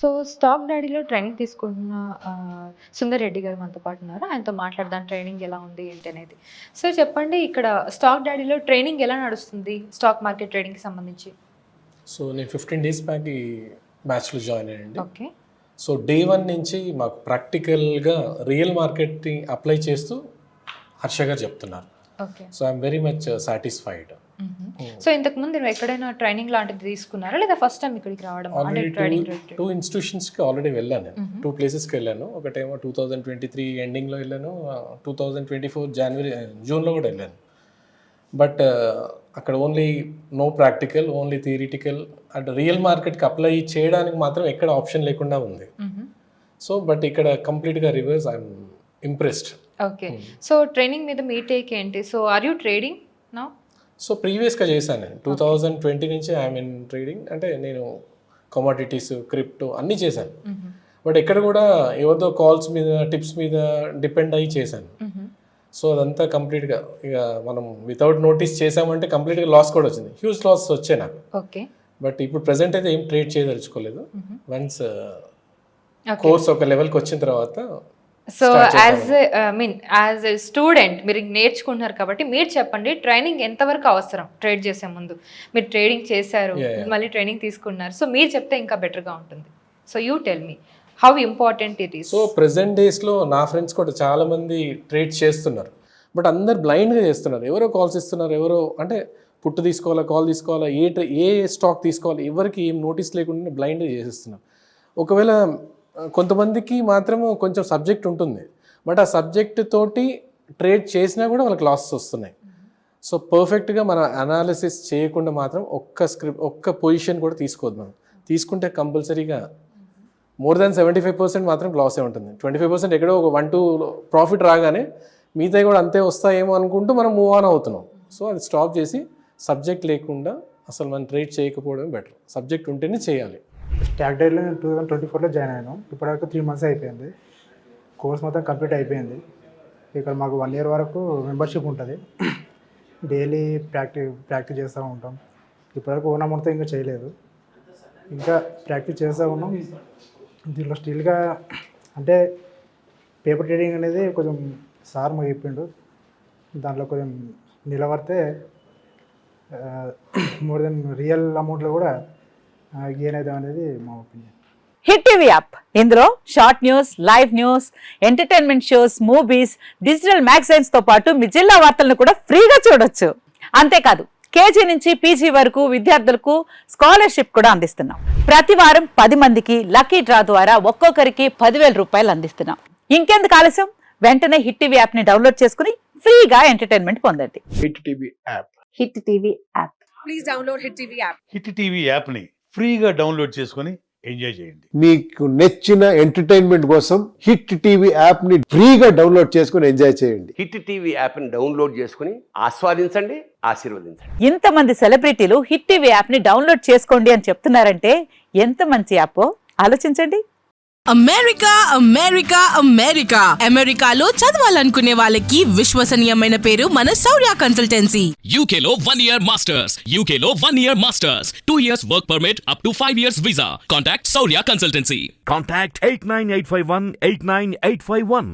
So stock డాడీలో training తీసుకుంటున్న సుందర్ రెడ్డి గారు మనతో పాటు ఉన్నారు. ఆయనతో మాట్లాడదాం ట్రైనింగ్ ఎలా ఉంది ఏంటి అనేది. సో చెప్పండి, ఇక్కడ స్టాక్ డాడీలో ట్రైనింగ్ ఎలా నడుస్తుంది స్టాక్ మార్కెట్ ట్రేడింగ్కి సంబంధించి? సో నేను 15 డేస్ బ్యాక్ ఈ బ్యాచ్లో జాయిన్ అయ్యండి. ఓకే. సో డే 1 నుంచి మాకు ప్రాక్టికల్గా రియల్ మార్కెట్ని అప్లై చేస్తూ హర్ష గారు చెప్తున్నారు. Okay. So I'm very much satisfied. So ఇంతకు ముందు నువ్వు ఎక్కడైనా ట్రైనింగ్ లాంటిది తీసుకున్నారా లేదా ఫస్ట్ టైం ఇక్కడికి రావడం? అంటే ట్రైనింగ్ టూ ఇన్స్టిట్యూషన్స్కి ఆల్రెడీ వెళ్ళాను. 2 ప్లేసెస్కి వెళ్ళాను. ఒకటేమో 2023 ఎండింగ్లో వెళ్ళాను, 2024 జూన్లో కూడా వెళ్ళాను. బట్ అక్కడ only no practical, only theoretical. And real మార్కెట్కి అప్లై చేయడానికి మాత్రం ఎక్కడ ఆప్షన్ లేకుండా ఉంది. సో బట్ ఇక్కడ కంప్లీట్గా reverse. I'm impressed. Okay. So training మీద మీ టేక్ ఏంటి? So are you trading now? So ప్రీవియస్గా చేశాను నేను 2020 నుంచి ఐఎమ్ ఇన్ ట్రేడింగ్. అంటే నేను కమోడిటీస్, క్రిప్టో అన్నీ చేశాను. బట్ ఎక్కడ కూడా ఎవరిదో కాల్స్ మీద, టిప్స్ మీద డిపెండ్ అయ్యి చేశాను. సో అదంతా కంప్లీట్గా ఇక మనం వితౌట్ నోటీస్ చేసామంటే కంప్లీట్గా లాస్ కూడా వచ్చింది. హ్యూజ్ లాస్ వచ్చాయి నాకు. ఓకే. బట్ ఇప్పుడు ప్రెసెంట్ అయితే ఏం ట్రేడ్ చేయదలుచుకోలేదు. వన్స్ కోర్స్ ఒక లెవెల్కి వచ్చిన తర్వాత. సో యాజ్ ఎ స్టూడెంట్ మీరు నేర్చుకుంటున్నారు కాబట్టి మీరు చెప్పండి, ట్రైనింగ్ ఎంతవరకు అవసరం ట్రేడ్ చేసే ముందు? మీరు ట్రేడింగ్ చేశారు, మళ్ళీ ట్రైనింగ్ తీసుకున్నారు. సో మీరు చెప్తే ఇంకా బెటర్గా ఉంటుంది. So you tell me how important it is. So present డేస్లో నా ఫ్రెండ్స్ కూడా చాలామంది ట్రేడ్ చేస్తున్నారు. బట్ అందరు బ్లైండ్గా చేస్తున్నారు. ఎవరో కాల్స్ ఇస్తున్నారు, ఎవరో అంటే పుట్టు తీసుకోవాలా, కాల్ తీసుకోవాలా, ఏ స్టాక్ తీసుకోవాలి, ఎవరికి ఏం నోటీస్ లేకుండా బ్లైండ్గా చేసేస్తున్నారు. ఒకవేళ కొంతమందికి మాత్రము కొంచెం సబ్జెక్ట్ ఉంటుంది, బట్ ఆ సబ్జెక్ట్ తోటి ట్రేడ్ చేసినా కూడా వాళ్ళకి లాసెస్ వస్తున్నాయి. సో పర్ఫెక్ట్గా మన అనాలిసిస్ చేయకుండా మాత్రం ఒక్క పొజిషన్ కూడా తీసుకోవద్దు. మనం తీసుకుంటే కంపల్సరీగా మోర్ దాన్ 75% మాత్రం లాసే ఉంటుంది. 25% ఎక్కడో ఒక 1-2 ప్రాఫిట్ రాగానే మిగతాయి కూడా అంతే వస్తాయేమో అనుకుంటూ మనం మూవ్ ఆన్ అవుతున్నాం. సో అది స్టాప్ చేసి సబ్జెక్ట్ లేకుండా అసలు మనం ట్రేడ్ చేయకపోవడమే బెటర్. సబ్జెక్ట్ ఉంటేనే చేయాలి. స్టాక్ డైట్లో నేను 2024లో జాయిన్ అయ్యాను. ఇప్పటివరకు 3 months అయిపోయింది. కోర్స్ మొత్తం కంప్లీట్ అయిపోయింది. ఇక్కడ మాకు 1 year వరకు మెంబర్షిప్ ఉంటుంది. డైలీ ప్రాక్టీస్ చేస్తూ ఉంటాం. ఇప్పటివరకు ఓన్ అమౌంట్తో ఇంకా చేయలేదు, ఇంకా ప్రాక్టీస్ చేస్తూ ఉన్నాం. దీంట్లో స్టిల్గా అంటే పేపర్ ట్రేడింగ్ అనేది కొంచెం సార్ మాకు చెప్పిండు, దాంట్లో కొంచెం నిలబడితే మోర్ దెన్ రియల్ అమౌంట్లో కూడా గెయిన్ అవుతాం అనేది మా ఒపీనియన్. హిట్ టీవీ యాప్, ఇందులో short news, live news, entertainment shows, movies, digital magazines తో పాటు మీ జిల్లా వార్తలను కూడా ఫ్రీగా చూడొచ్చు. అంతేకాదు కేజీ నుంచి పీజీ వరకు విద్యార్థులకు స్కాలర్షిప్ కూడా అందిస్తున్నాం. ప్రతి వారం 10 మందికి లక్కీ డ్రా ద్వారా ఒక్కొక్కరికి 10,000 రూపాయలు అందిస్తున్నాం. ఇంకెందుకు ఆలస్యం, వెంటనే హిట్ టీవీ యాప్ ని డౌన్లోడ్ చేసుకుని ఫ్రీగా ఎంటర్టైన్మెంట్ పొందండి. Hit TV app. Hit TV app. Please download hit TV app. Hit TV యాప్ని ఫ్రీగా డౌన్లోడ్ చేసుకొని ఎంజాయ్ చేయండి. మీకు నచ్చిన ఎంటర్టైన్మెంట్ కోసం హిట్ టీవీ యాప్ ని ఫ్రీగా డౌన్లోడ్ చేసుకొని ఎంజాయ్ చేయండి. హిట్ టీవీ యాప్ని డౌన్లోడ్ చేసుకుని ఆస్వాదించండి, ఆశీర్వదించండి. ఇంతమంది సెలబ్రిటీలు హిట్ టీవీ యాప్ ని డౌన్లోడ్ చేసుకోండి అని చెప్తున్నారంటే ఎంత మంచి యాప్ ఆలోచించండి. అమెరికా అమెరికా అమెరికా అమెరికాలో చదవాలనుకునే వాళ్ళకి విశ్వసనీయమైన పేరు మన శౌర్య కన్సల్టెన్సీ. UK లో 1 year masters, UK లో 1 year masters, 2 years work permit up to 5 years visa. Contact Saurya Consultancy. Contact 89851 89851.